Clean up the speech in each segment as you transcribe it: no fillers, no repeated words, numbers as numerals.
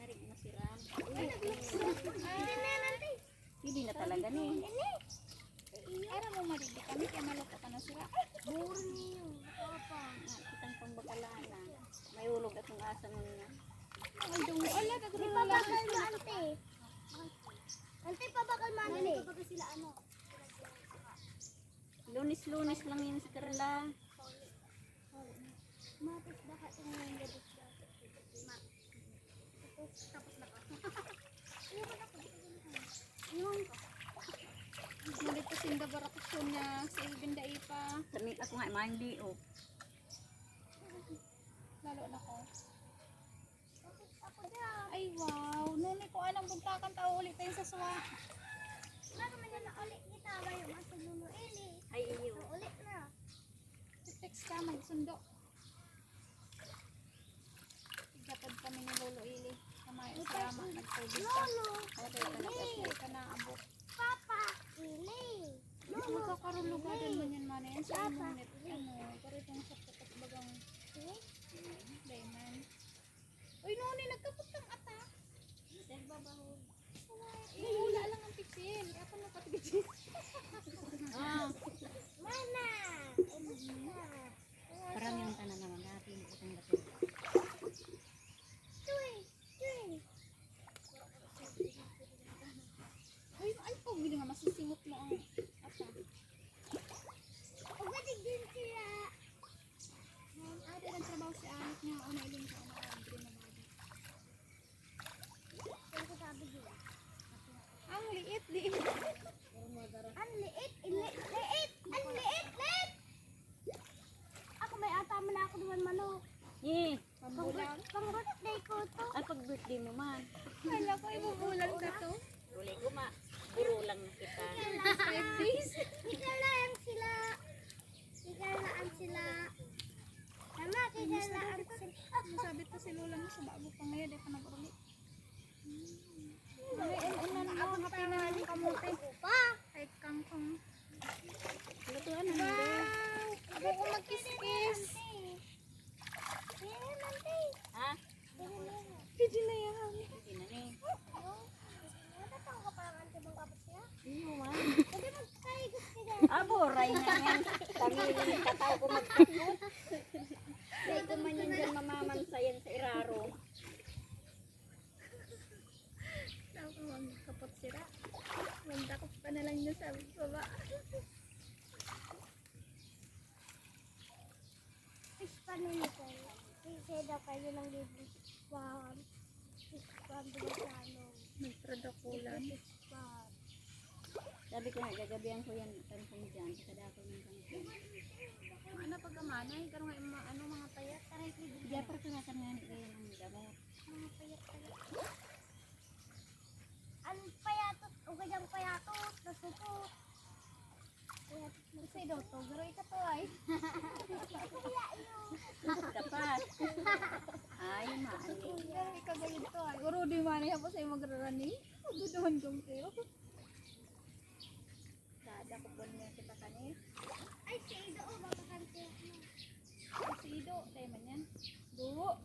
rin masiram. Hindi na talaga ni. Ara mo maridi kami kaya maloko ka na sira. Boring niyo. Papa. Kitang pambagalaan na. May ulog at ng asa mo na. Ay, dungo. Ala, pabakal mo, ante. Ante, pabakal mo, ante. Kapag sila ano? Lunis-lunis lang yun sa Carla. Matis baka itong ngayon gabi siya. Tapos na ka. Iwan ko. Nalito sinda barakasyon niya sa ibinda ipa. Kami ako nga mandi oh. Lalo na ko. Ako dyan. Ay wow, nuni ko anong buntakan tao ulit tayo sa suwa. Bago man yan na ulit kita. Bayo, masununo ili. Ay iyo. Ulit na. Text ka magsundo. Gatod kami ni Lolo Ili. Kamay usama nagtubig ka. Lolo. Kaya tayo ka nag-apply ka na abot. Papa. Ili. Magkakarulugadan man yan man yan sa imunit. Ano, paritong sa putok bagang diamond. Uy, nuni, nagkapot kang ata. Nagbabaho. Wala lang ang piksil. Ako na patigil. Mana. Ubus na. Parang yung tanan naman natin itong gato. Tuy. Tuy. Uy, ay po, hindi nga masisimot mo ang ata. Ugadig din sila. Ada ng trabaho si Anik niya. Una iling ka na Andre na body. Yan ko sabi din. Ang liit, liit. Ang liit. Liit. Ang liit. Liit. Ako may ata mo na ako naman manok. Eh, Pambulang. Pang-birthday ko to. ay pag birthday mo man. Kala ko ibubulang na to. Uli ko ma. Buro lang na kita. 5 days. Kikalaan sila. Kikalaan sila. Mama, kikalaan sila. Masabit pa si Lola mo sa bago pa ngayon. Di pa nag-uli. Ay, una na ako hapinan ng kamote. Pa. Ay, kangkong. Lutuan na mo. Wow. Ako ko magkiskis. Yan, ante. Ha? Pwede na yan. Hindi na ni. Natatang ka parang ante bang kapos niya? Iyo man. Pwede magkaigos ka dyan. Aboray na yan. Kami yung katao ko magkakot. Dahil ko man yan dyan mamamansayan sa iraro. Ako kapot sira. Mandakot pa na lang niya sa baba. Fish pan na nito. Kasi daw kayo ng libre. Wow. Fish pan doon sa ano. May tradakulan. Fish pan. Sabi ko nga, gagabihan ko yan kangkong dyan. Kada ako ng kangkong. Ano pagkamanay? Karong ano mga payat. Taray ko din. Diya para ka nga ni kayo ng gamot. Mga payat-payat. Ang payatot. O kanyang payatot. Nasuko. Payatot na. Kasi daw to. Pero ika to ay. Kaya yun. Kapat. Ay, maani. Pero ika gayud to ay. Uro di manay hapos ay magrarani. Guduhan kong kayo. Sada ko po niya kita kani. Ay, si Ido. O, makakante ako. Si Ido. Tayo man yan. Duho.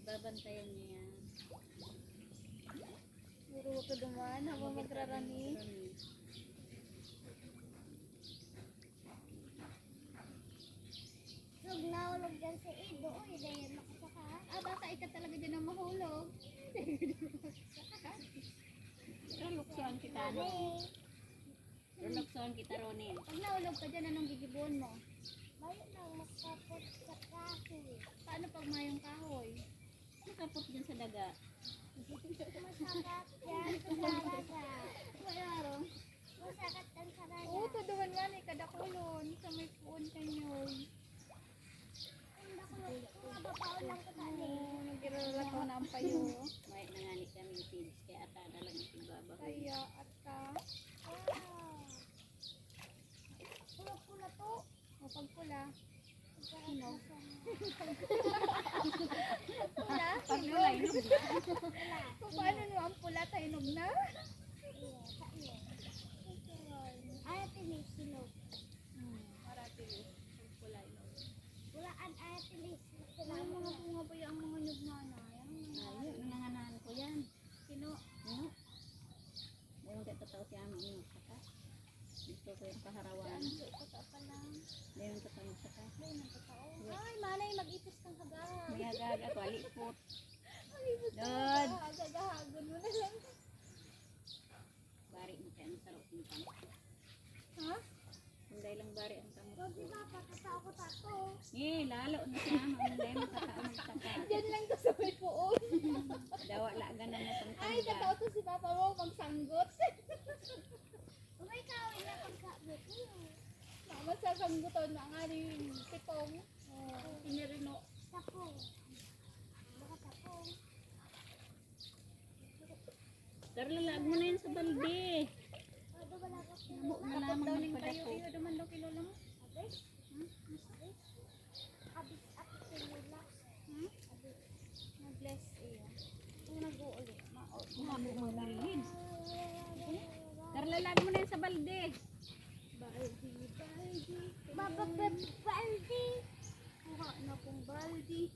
Babantayan niya yan. Uro ko duman habang magrarani. Huwag na ulog dyan si Ido. Uy, dahil makasaka. Ah, baka ika talaga dyan ang mahulog. Pero lukson kita, no? Hey. Pero lukson kita, Ronin. Pag naulog ka dyan, anong gigibuon mo? Bayo nang makapot sa kahoy. Paano pag mayong kahoy? Nakapot dyan sa daga. Masakat yan sa daraga. Wala ro. Masakat yan sa daraga. Oo, tuduhan nga ni kadakulon. Sa may puon kanyon. Kung mabapaon lang ko sa ano. Oo, nagirala ko na ang payo. May nanganit kami feeds. Kaya ata na lang yung babak. Kaya at ka. Wow. Pula-pula to. O pag pula. Hinog. Pula? Pag nulay, no? Kung paano no ang pula, tahinog na? Ay, tinis, hinog. Para tilis. Pag pula, no? Walaan ay tinis. Ang mga bunga ba yung mga nyug na na? Ayun, nanganganan Lalo na siya. Mamulay mo magtaka. Diyan lang to sa may puon. Dawa laga na natang Ay, katao to si Papa mo magsanggot. Umay ka, wala pagkabot. Mama sa sangguton na nga rin pitong. Pinirino. Tapong. Baka tapong. Pero lalag mo na yun sa balde. Ano ba lang ako? Namo na Tapos lamang daw ning tayo. magpadako. Iyo naman daw kilala mo. Abis? Abis ako sa nila. Na-bless iyo. Kung nag-uuli. Namo magalin. Pero lalag mo na yun sa balde. Baldi. Baba baldi. Kuha na pong baldi.